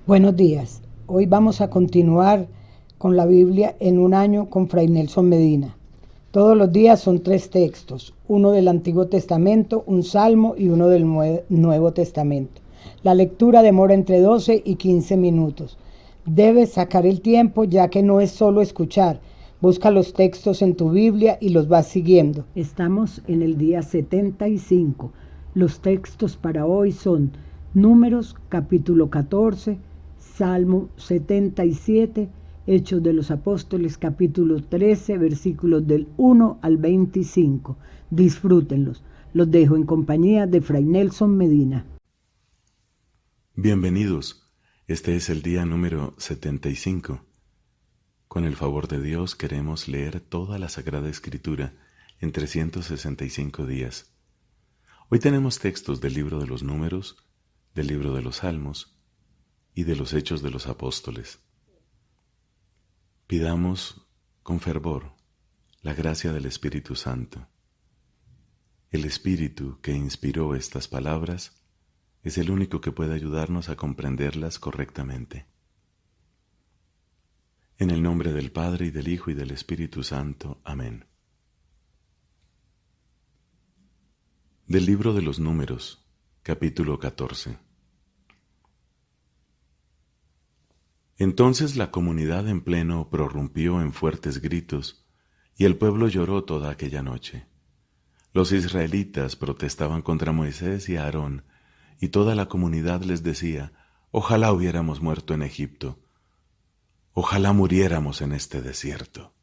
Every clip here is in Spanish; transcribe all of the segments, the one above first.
Buenos días. Hoy vamos a continuar con la Biblia en un año con Fray Nelson Medina. Todos los días son 3 textos, uno del Antiguo Testamento, un Salmo y uno del Nuevo Testamento. La lectura demora entre 12 y 15 minutos. Debes sacar el tiempo ya que no es solo escuchar. Busca los textos en tu Biblia y los vas siguiendo. Estamos en el día 75. Los textos para hoy son Números capítulo 14, Salmo 77, Hechos de los Apóstoles capítulo 13, versículos del 1 al 25. Disfrútenlos. Los dejo en compañía de Fray Nelson Medina. Bienvenidos. Este es el día número 75. Con el favor de Dios queremos leer toda la Sagrada Escritura en 365 días. Hoy tenemos textos del libro de los Números, del libro de los Salmos y de los Hechos de los Apóstoles. Pidamos con fervor la gracia del Espíritu Santo. El Espíritu que inspiró estas palabras es el único que puede ayudarnos a comprenderlas correctamente. En el nombre del Padre, y del Hijo, y del Espíritu Santo. Amén. Del libro de los Números, capítulo 14. Entonces la comunidad en pleno prorrumpió en fuertes gritos, y el pueblo lloró toda aquella noche. Los israelitas protestaban contra Moisés y Aarón, y toda la comunidad les decía: ojalá hubiéramos muerto en Egipto, ojalá muriéramos en este desierto.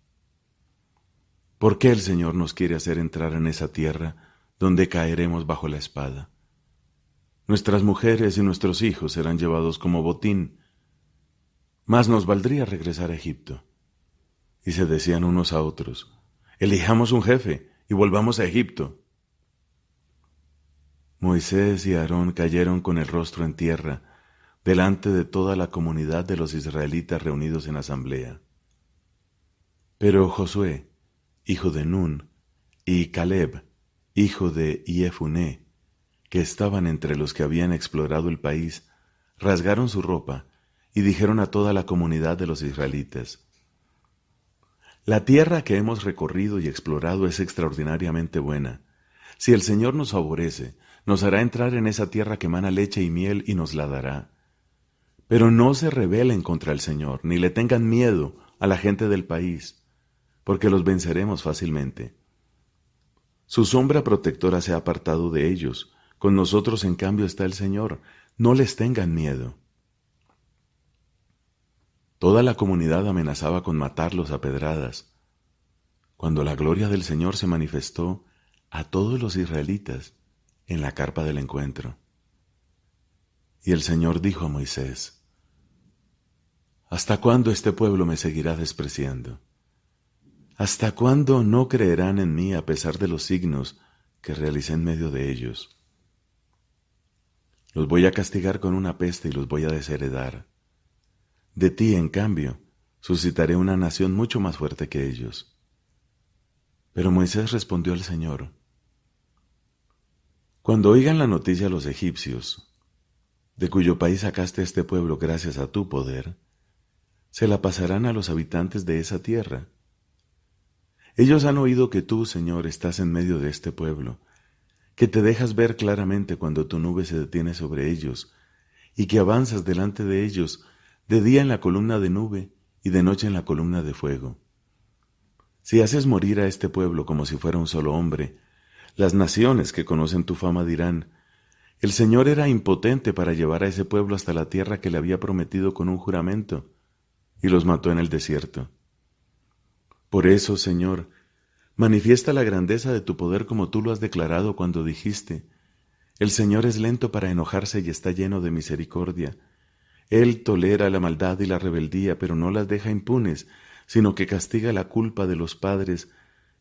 ¿Por qué el Señor nos quiere hacer entrar en esa tierra donde caeremos bajo la espada? Nuestras mujeres y nuestros hijos serán llevados como botín. Más nos valdría regresar a Egipto. Y se decían unos a otros: elijamos un jefe y volvamos a Egipto. Moisés y Aarón cayeron con el rostro en tierra delante de toda la comunidad de los israelitas reunidos en asamblea. Pero Josué, hijo de Nun, y Caleb, hijo de Jefuné, que estaban entre los que habían explorado el país, rasgaron su ropa y dijeron a toda la comunidad de los israelitas: la tierra que hemos recorrido y explorado es extraordinariamente buena. Si el Señor nos favorece, nos hará entrar en esa tierra que emana leche y miel y nos la dará. Pero no se rebelen contra el Señor, ni le tengan miedo a la gente del país, porque los venceremos fácilmente. Su sombra protectora se ha apartado de ellos, con nosotros en cambio está el Señor, no les tengan miedo. Toda la comunidad amenazaba con matarlos a pedradas, cuando la gloria del Señor se manifestó a todos los israelitas en la carpa del encuentro. Y el Señor dijo a Moisés: ¿hasta cuándo este pueblo me seguirá despreciando? ¿Hasta cuándo no creerán en mí a pesar de los signos que realicé en medio de ellos? Los voy a castigar con una peste y los voy a desheredar. De ti, en cambio, suscitaré una nación mucho más fuerte que ellos. Pero Moisés respondió al Señor: cuando oigan la noticia los egipcios, de cuyo país sacaste a este pueblo gracias a tu poder, se la pasarán a los habitantes de esa tierra. Ellos han oído que tú, Señor, estás en medio de este pueblo, que te dejas ver claramente cuando tu nube se detiene sobre ellos, y que avanzas delante de ellos de día en la columna de nube y de noche en la columna de fuego. Si haces morir a este pueblo como si fuera un solo hombre, las naciones que conocen tu fama dirán: el Señor era impotente para llevar a ese pueblo hasta la tierra que le había prometido con un juramento, y los mató en el desierto. Por eso, Señor, manifiesta la grandeza de tu poder como tú lo has declarado cuando dijiste: el Señor es lento para enojarse y está lleno de misericordia. Él tolera la maldad y la rebeldía, pero no las deja impunes, sino que castiga la culpa de los padres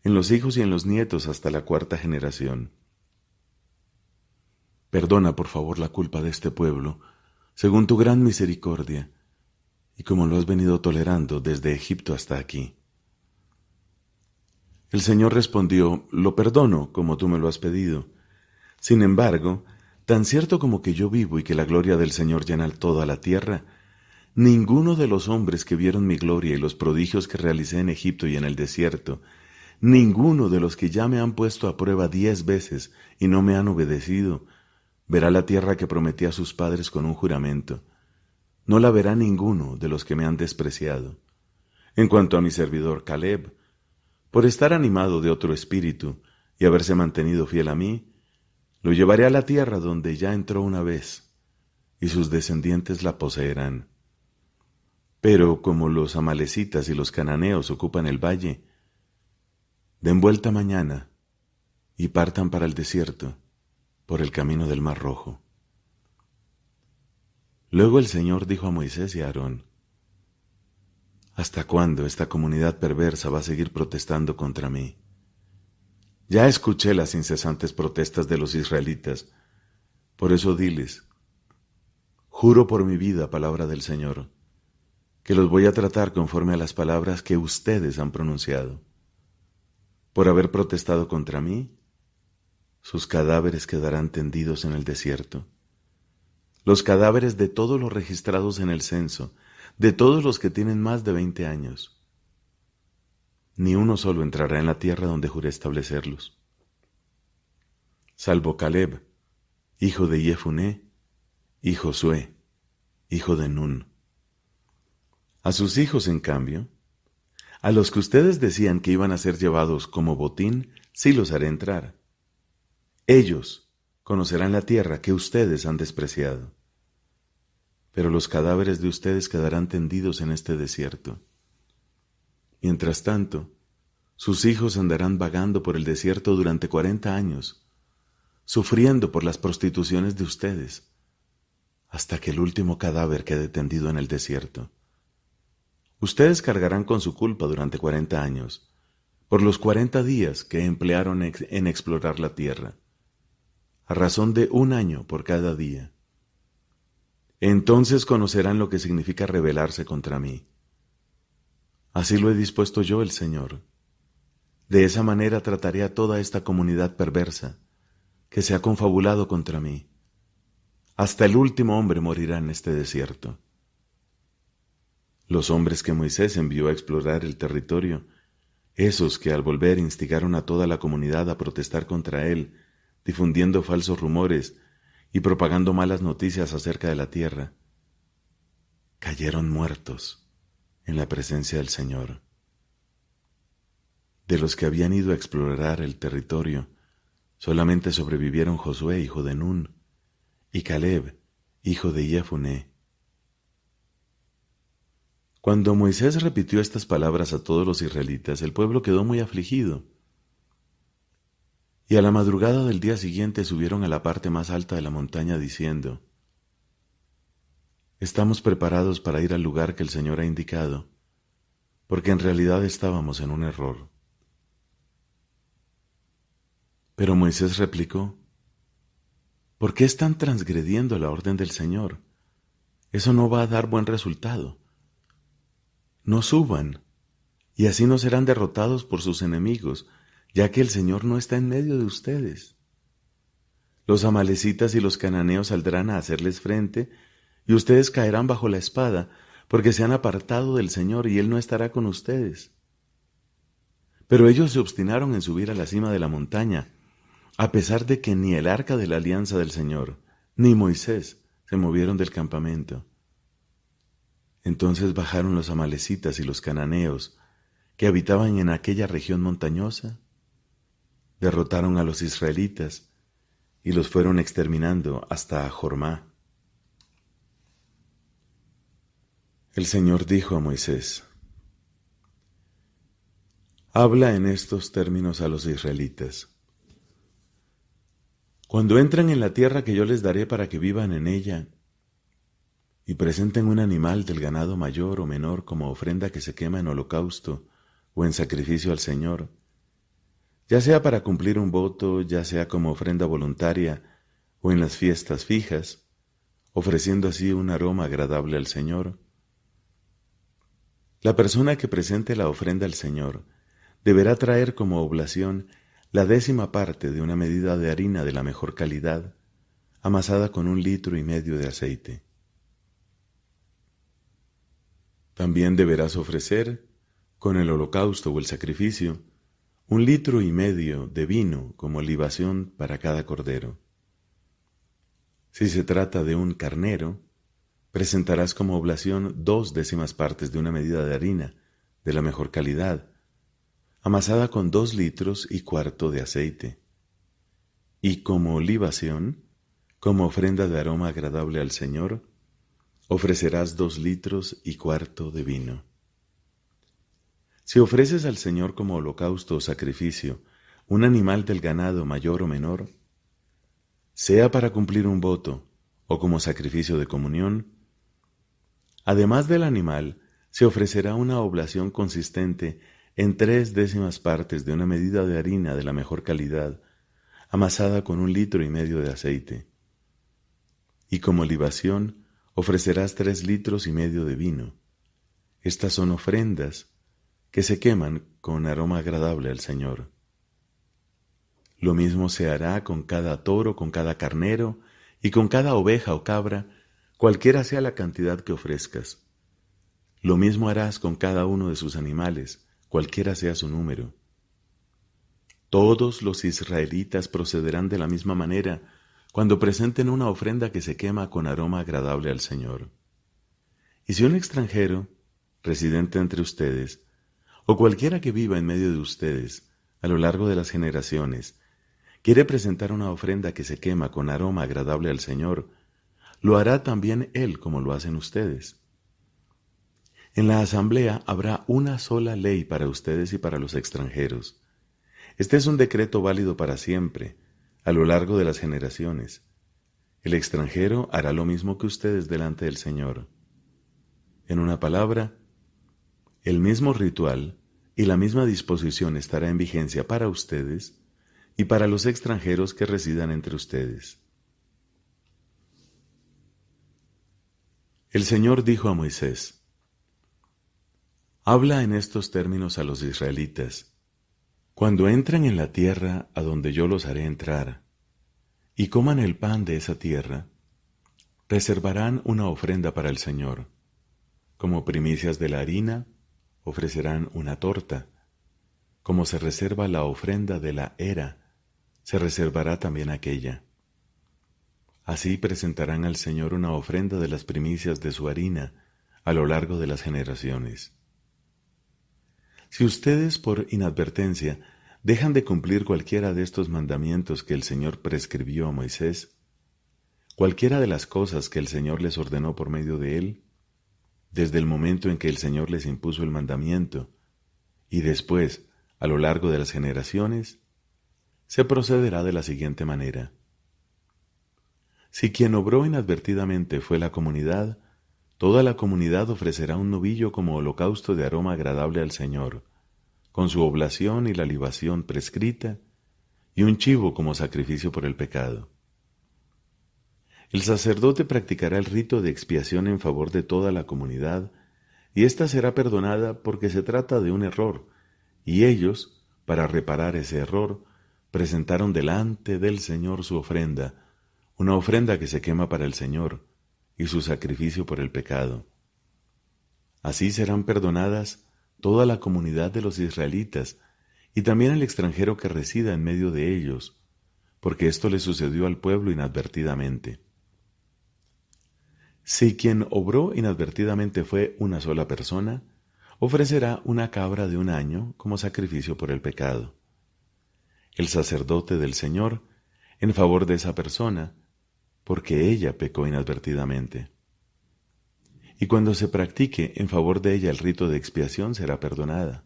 en los hijos y en los nietos hasta la 4ª generación. Perdona, por favor, la culpa de este pueblo, según tu gran misericordia, y como lo has venido tolerando desde Egipto hasta aquí. El Señor respondió: lo perdono, como tú me lo has pedido. Sin embargo, tan cierto como que yo vivo y que la gloria del Señor llena toda la tierra, ninguno de los hombres que vieron mi gloria y los prodigios que realicé en Egipto y en el desierto, ninguno de los que ya me han puesto a prueba 10 veces y no me han obedecido, verá la tierra que prometí a sus padres con un juramento. No la verá ninguno de los que me han despreciado. En cuanto a mi servidor Caleb, por estar animado de otro espíritu y haberse mantenido fiel a mí, lo llevaré a la tierra donde ya entró una vez, y sus descendientes la poseerán. Pero como los amalecitas y los cananeos ocupan el valle, den vuelta mañana y partan para el desierto por el camino del Mar Rojo. Luego el Señor dijo a Moisés y a Aarón: ¿Hasta cuándo esta comunidad perversa va a seguir protestando contra mí? Ya escuché las incesantes protestas de los israelitas, por eso diles: juro por mi vida, palabra del Señor, que los voy a tratar conforme a las palabras que ustedes han pronunciado. Por haber protestado contra mí, sus cadáveres quedarán tendidos en el desierto. Los cadáveres de todos los registrados en el censo, de todos los que tienen más de 20 años. Ni uno solo entrará en la tierra donde juré establecerlos, salvo Caleb, hijo de Jefuné, y Josué, hijo de Nun. A sus hijos, en cambio, a los que ustedes decían que iban a ser llevados como botín, sí los haré entrar. Ellos conocerán la tierra que ustedes han despreciado. Pero los cadáveres de ustedes quedarán tendidos en este desierto. Mientras tanto, sus hijos andarán vagando por el desierto durante 40 años, sufriendo por las prostituciones de ustedes, hasta que el último cadáver quede tendido en el desierto. Ustedes cargarán con su culpa durante 40 años, por los 40 días que emplearon en explorar la tierra, a razón de 1 año por cada día. Entonces conocerán lo que significa rebelarse contra mí. Así lo he dispuesto yo, el Señor. De esa manera trataré a toda esta comunidad perversa que se ha confabulado contra mí. Hasta el último hombre morirá en este desierto. Los hombres que Moisés envió a explorar el territorio, esos que al volver instigaron a toda la comunidad a protestar contra él, difundiendo falsos rumores y propagando malas noticias acerca de la tierra, cayeron muertos en la presencia del Señor. De los que habían ido a explorar el territorio, solamente sobrevivieron Josué, hijo de Nun, y Caleb, hijo de Jefuné. Cuando Moisés repitió estas palabras a todos los israelitas, el pueblo quedó muy afligido. Y a la madrugada del día siguiente subieron a la parte más alta de la montaña diciendo: Estamos preparados para ir al lugar que el Señor ha indicado, porque en realidad estábamos en un error. Pero Moisés replicó: ¿por qué están transgrediendo la orden del Señor? Eso no va a dar buen resultado. No suban, y así no serán derrotados por sus enemigos, ya que el Señor no está en medio de ustedes. Los amalecitas y los cananeos saldrán a hacerles frente, y ustedes caerán bajo la espada, porque se han apartado del Señor y Él no estará con ustedes. Pero ellos se obstinaron en subir a la cima de la montaña, a pesar de que ni el arca de la alianza del Señor, ni Moisés se movieron del campamento. Entonces bajaron los amalecitas y los cananeos, que habitaban en aquella región montañosa, derrotaron a los israelitas y los fueron exterminando hasta Jormá. El Señor dijo a Moisés: habla en estos términos a los israelitas. Cuando entren en la tierra que yo les daré para que vivan en ella, y presenten un animal del ganado mayor o menor como ofrenda que se quema en holocausto o en sacrificio al Señor, ya sea para cumplir un voto, ya sea como ofrenda voluntaria o en las fiestas fijas, ofreciendo así un aroma agradable al Señor. La persona que presente la ofrenda al Señor deberá traer como oblación la 10ª parte de una medida de harina de la mejor calidad, amasada con 1,5 litros de aceite. También deberás ofrecer, con el holocausto o el sacrificio, 1,5 litros de vino como libación para cada cordero. Si se trata de un carnero, presentarás como oblación 2/10 partes de una medida de harina de la mejor calidad, amasada con 2,25 litros de aceite. Y como libación, como ofrenda de aroma agradable al Señor, ofrecerás 2,25 litros de vino. Si ofreces al Señor como holocausto o sacrificio un animal del ganado mayor o menor, sea para cumplir un voto o como sacrificio de comunión, además del animal, se ofrecerá una oblación consistente en 3/10 partes de una medida de harina de la mejor calidad, amasada con 1,5 litros de aceite. Y como libación, ofrecerás 3,5 litros de vino. Estas son ofrendas que se queman con aroma agradable al Señor. Lo mismo se hará con cada toro, con cada carnero y con cada oveja o cabra, cualquiera sea la cantidad que ofrezcas. Lo mismo harás con cada uno de sus animales, cualquiera sea su número. Todos los israelitas procederán de la misma manera cuando presenten una ofrenda que se quema con aroma agradable al Señor. Y si un extranjero, residente entre ustedes, o cualquiera que viva en medio de ustedes, a lo largo de las generaciones, quiere presentar una ofrenda que se quema con aroma agradable al Señor, lo hará también él como lo hacen ustedes. En la asamblea habrá una sola ley para ustedes y para los extranjeros. Este es un decreto válido para siempre, a lo largo de las generaciones. El extranjero hará lo mismo que ustedes delante del Señor. En una palabra, el mismo ritual y la misma disposición estará en vigencia para ustedes y para los extranjeros que residan entre ustedes. El Señor dijo a Moisés: Habla en estos términos a los israelitas: Cuando entren en la tierra a donde yo los haré entrar, y coman el pan de esa tierra, reservarán una ofrenda para el Señor. Como primicias de la harina, ofrecerán una torta. Como se reserva la ofrenda de la era, se reservará también aquella. Así presentarán al Señor una ofrenda de las primicias de su harina a lo largo de las generaciones. Si ustedes por inadvertencia dejan de cumplir cualquiera de estos mandamientos que el Señor prescribió a Moisés, cualquiera de las cosas que el Señor les ordenó por medio de él, desde el momento en que el Señor les impuso el mandamiento, y después, a lo largo de las generaciones, se procederá de la siguiente manera. Si quien obró inadvertidamente fue la comunidad, toda la comunidad ofrecerá un novillo como holocausto de aroma agradable al Señor, con su oblación y la libación prescrita, y un chivo como sacrificio por el pecado. El sacerdote practicará el rito de expiación en favor de toda la comunidad, y ésta será perdonada porque se trata de un error, y ellos, para reparar ese error, presentaron delante del Señor su ofrenda, una ofrenda que se quema para el Señor, y su sacrificio por el pecado. Así serán perdonadas toda la comunidad de los israelitas, y también el extranjero que resida en medio de ellos, porque esto le sucedió al pueblo inadvertidamente. Si quien obró inadvertidamente fue una sola persona, ofrecerá una cabra de 1 año como sacrificio por el pecado. El sacerdote del Señor, en favor de esa persona, porque ella pecó inadvertidamente. Y cuando se practique en favor de ella el rito de expiación, será perdonada,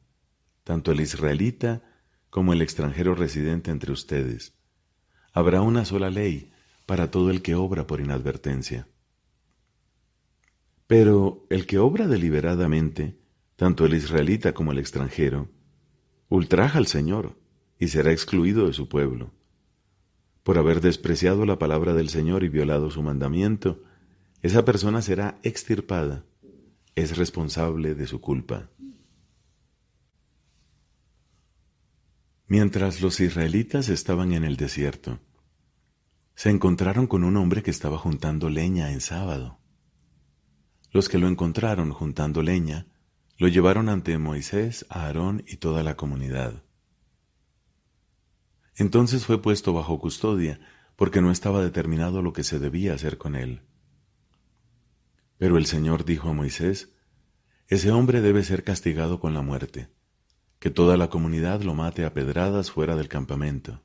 tanto el israelita como el extranjero residente entre ustedes. Habrá una sola ley para todo el que obra por inadvertencia. Pero el que obra deliberadamente, tanto el israelita como el extranjero, ultraja al Señor y será excluido de su pueblo. Por haber despreciado la palabra del Señor y violado su mandamiento, esa persona será extirpada, es responsable de su culpa. Mientras los israelitas estaban en el desierto, se encontraron con un hombre que estaba juntando leña en sábado. Los que lo encontraron juntando leña, lo llevaron ante Moisés, Aarón y toda la comunidad. Entonces fue puesto bajo custodia, porque no estaba determinado lo que se debía hacer con él. Pero el Señor dijo a Moisés: ese hombre debe ser castigado con la muerte, que toda la comunidad lo mate a pedradas fuera del campamento.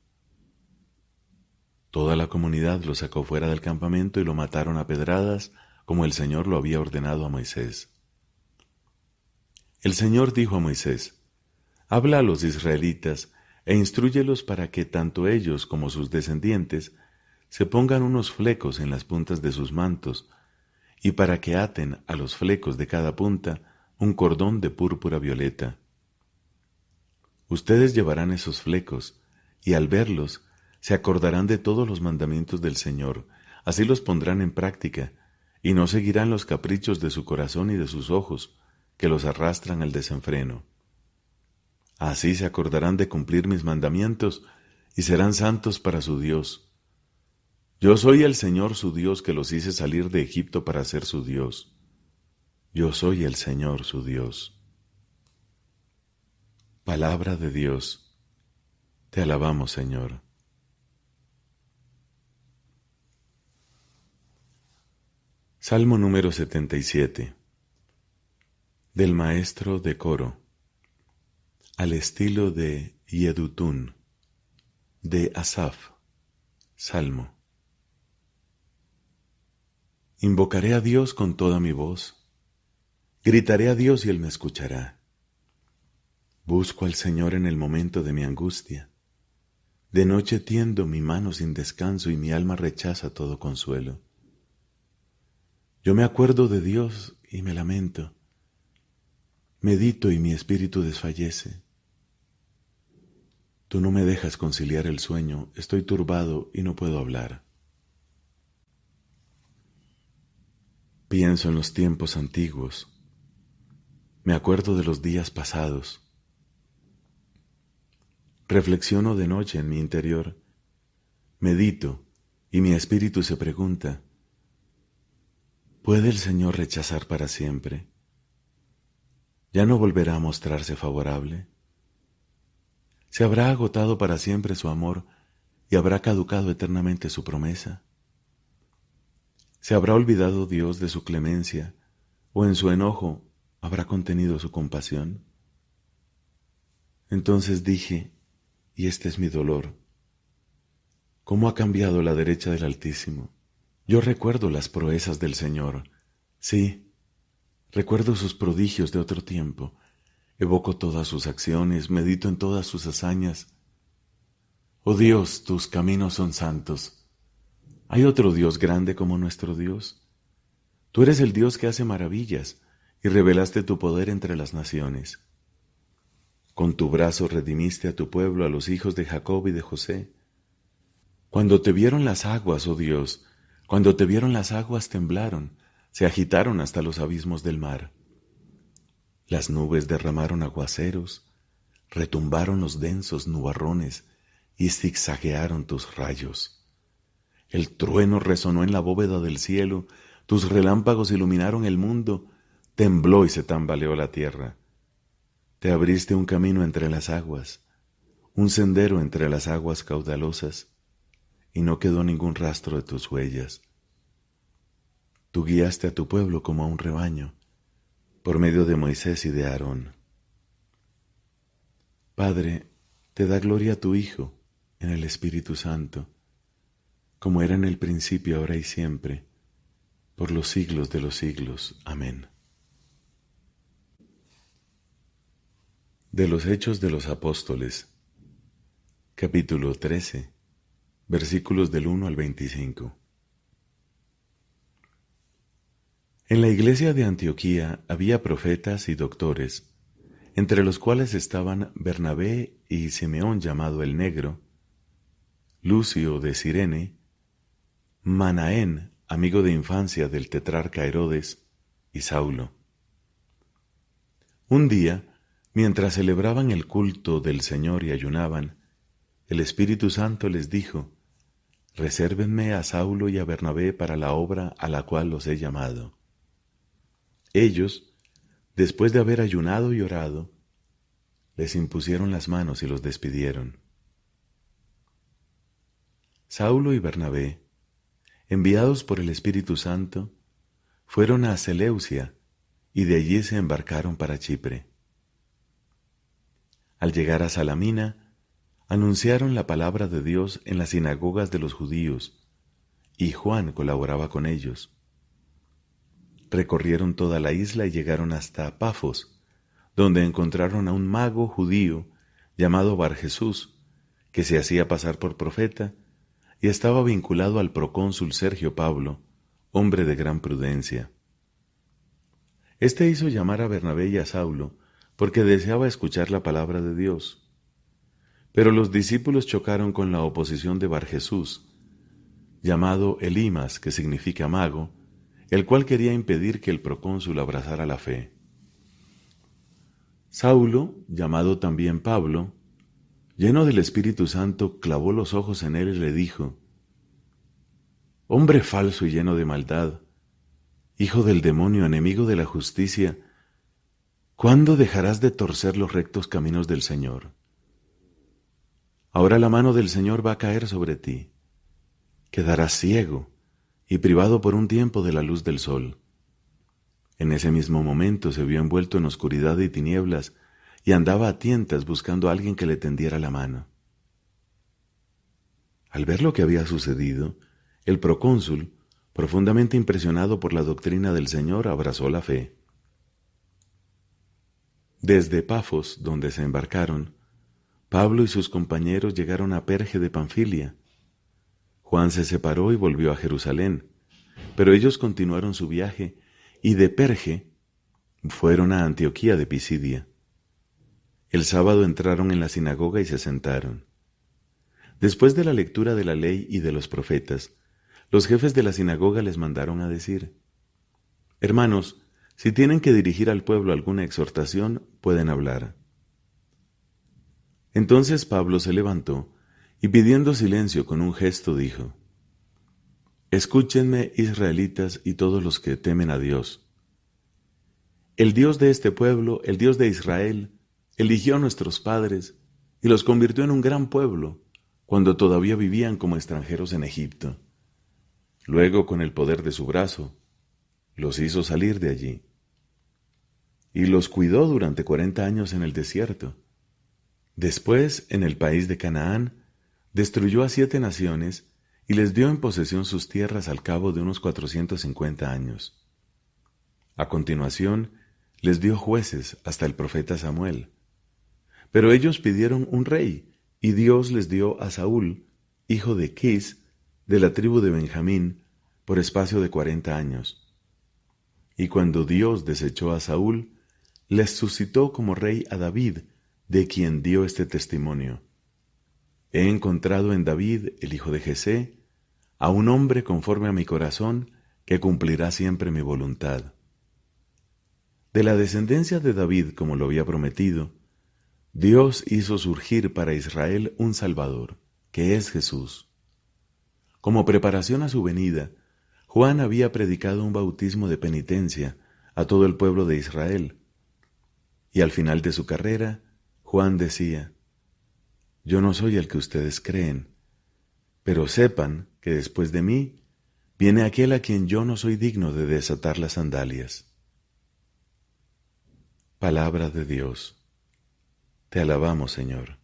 Toda la comunidad lo sacó fuera del campamento y lo mataron a pedradas, como el Señor lo había ordenado a Moisés. El Señor dijo a Moisés: habla a los israelitas e instrúyelos para que tanto ellos como sus descendientes se pongan unos flecos en las puntas de sus mantos, y para que aten a los flecos de cada punta un cordón de púrpura violeta. Ustedes llevarán esos flecos, y al verlos se acordarán de todos los mandamientos del Señor, así los pondrán en práctica, y no seguirán los caprichos de su corazón y de sus ojos, que los arrastran al desenfreno. Así se acordarán de cumplir mis mandamientos, y serán santos para su Dios. Yo soy el Señor su Dios, que los hice salir de Egipto para ser su Dios. Yo soy el Señor su Dios. Palabra de Dios. Te alabamos, Señor. Salmo número 77. Del maestro de coro, al estilo de Yedutún, de Asaf. Salmo. Invocaré a Dios con toda mi voz. Gritaré a Dios y Él me escuchará. Busco al Señor en el momento de mi angustia. De noche tiendo mi mano sin descanso y mi alma rechaza todo consuelo. Yo me acuerdo de Dios y me lamento. Medito y mi espíritu desfallece. Tú no me dejas conciliar el sueño, estoy turbado y no puedo hablar. Pienso en los tiempos antiguos. Me acuerdo de los días pasados. Reflexiono de noche en mi interior. Medito y mi espíritu se pregunta: ¿puede el Señor rechazar para siempre? ¿Ya no volverá a mostrarse favorable? ¿Se habrá agotado para siempre su amor y habrá caducado eternamente su promesa? ¿Se habrá olvidado Dios de su clemencia o en su enojo habrá contenido su compasión? Entonces dije, y este es mi dolor: ¿cómo ha cambiado la derecha del Altísimo? Yo recuerdo las proezas del Señor, sí, recuerdo sus prodigios de otro tiempo, evoco todas sus acciones, medito en todas sus hazañas. Oh Dios, tus caminos son santos. ¿Hay otro Dios grande como nuestro Dios? Tú eres el Dios que hace maravillas y revelaste tu poder entre las naciones. Con tu brazo redimiste a tu pueblo, a los hijos de Jacob y de José. Cuando te vieron las aguas, oh Dios, cuando te vieron las aguas temblaron, se agitaron hasta los abismos del mar. Las nubes derramaron aguaceros, retumbaron los densos nubarrones y zigzaguearon tus rayos. El trueno resonó en la bóveda del cielo, tus relámpagos iluminaron el mundo, tembló y se tambaleó la tierra. Te abriste un camino entre las aguas, un sendero entre las aguas caudalosas, y no quedó ningún rastro de tus huellas. Tú guiaste a tu pueblo como a un rebaño, por medio de Moisés y de Aarón. Padre, te da gloria a tu Hijo en el Espíritu Santo, como era en el principio, ahora y siempre, por los siglos de los siglos. Amén. De los Hechos de los Apóstoles, capítulo 13, versículos del 1 al 25. En la iglesia de Antioquía había profetas y doctores, entre los cuales estaban Bernabé y Simeón llamado el Negro, Lucio de Cirene, Manaén, amigo de infancia del tetrarca Herodes, y Saulo. Un día, mientras celebraban el culto del Señor y ayunaban, el Espíritu Santo les dijo: resérvenme a Saulo y a Bernabé para la obra a la cual los he llamado. Ellos, después de haber ayunado y orado, les impusieron las manos y los despidieron. Saulo y Bernabé, enviados por el Espíritu Santo, fueron a Seleucia y de allí se embarcaron para Chipre. Al llegar a Salamina, anunciaron la palabra de Dios en las sinagogas de los judíos, y Juan colaboraba con ellos. Recorrieron toda la isla y llegaron hasta Pafos, donde encontraron a un mago judío llamado Barjesús, que se hacía pasar por profeta y estaba vinculado al procónsul Sergio Pablo, hombre de gran prudencia. Este hizo llamar a Bernabé y a Saulo porque deseaba escuchar la palabra de Dios. Pero los discípulos chocaron con la oposición de Barjesús, llamado Elimas, que significa mago, el cual quería impedir que el procónsul abrazara la fe. Saulo, llamado también Pablo, lleno del Espíritu Santo, clavó los ojos en él y le dijo: «Hombre falso y lleno de maldad, hijo del demonio, enemigo de la justicia, ¿cuándo dejarás de torcer los rectos caminos del Señor? Ahora la mano del Señor va a caer sobre ti. Quedarás ciego y privado por un tiempo de la luz del sol». En ese mismo momento se vio envuelto en oscuridad y tinieblas y andaba a tientas buscando a alguien que le tendiera la mano. Al ver lo que había sucedido, el procónsul, profundamente impresionado por la doctrina del Señor, abrazó la fe. Desde Pafos, donde se embarcaron, Pablo y sus compañeros llegaron a Perge de Panfilia. Juan se separó y volvió a Jerusalén, pero ellos continuaron su viaje y de Perge fueron a Antioquía de Pisidia. El sábado entraron en la sinagoga y se sentaron. Después de la lectura de la ley y de los profetas, los jefes de la sinagoga les mandaron a decir: «Hermanos, si tienen que dirigir al pueblo alguna exhortación, pueden hablar». Entonces Pablo se levantó y pidiendo silencio con un gesto dijo: «Escúchenme, israelitas y todos los que temen a Dios. El Dios de este pueblo, el Dios de Israel, eligió a nuestros padres y los convirtió en un gran pueblo cuando todavía vivían como extranjeros en Egipto. Luego, con el poder de su brazo, los hizo salir de allí y los cuidó durante 40 años en el desierto. Después, en el país de Canaán, destruyó a 7 naciones y les dio en posesión sus tierras al cabo de unos 450 años. A continuación, les dio jueces hasta el profeta Samuel. Pero ellos pidieron un rey, y Dios les dio a Saúl, hijo de Quis, de la tribu de Benjamín, por espacio de 40 años. Y cuando Dios desechó a Saúl, les suscitó como rey a David, de quien dio este testimonio: «He encontrado en David, el hijo de Jesé, a un hombre conforme a mi corazón, que cumplirá siempre mi voluntad». De la descendencia de David, como lo había prometido, Dios hizo surgir para Israel un Salvador, que es Jesús. Como preparación a su venida, Juan había predicado un bautismo de penitencia a todo el pueblo de Israel. Y al final de su carrera, Juan decía: «Yo no soy el que ustedes creen, pero sepan que después de mí viene aquel a quien yo no soy digno de desatar las sandalias». Palabra de Dios. Te alabamos, Señor.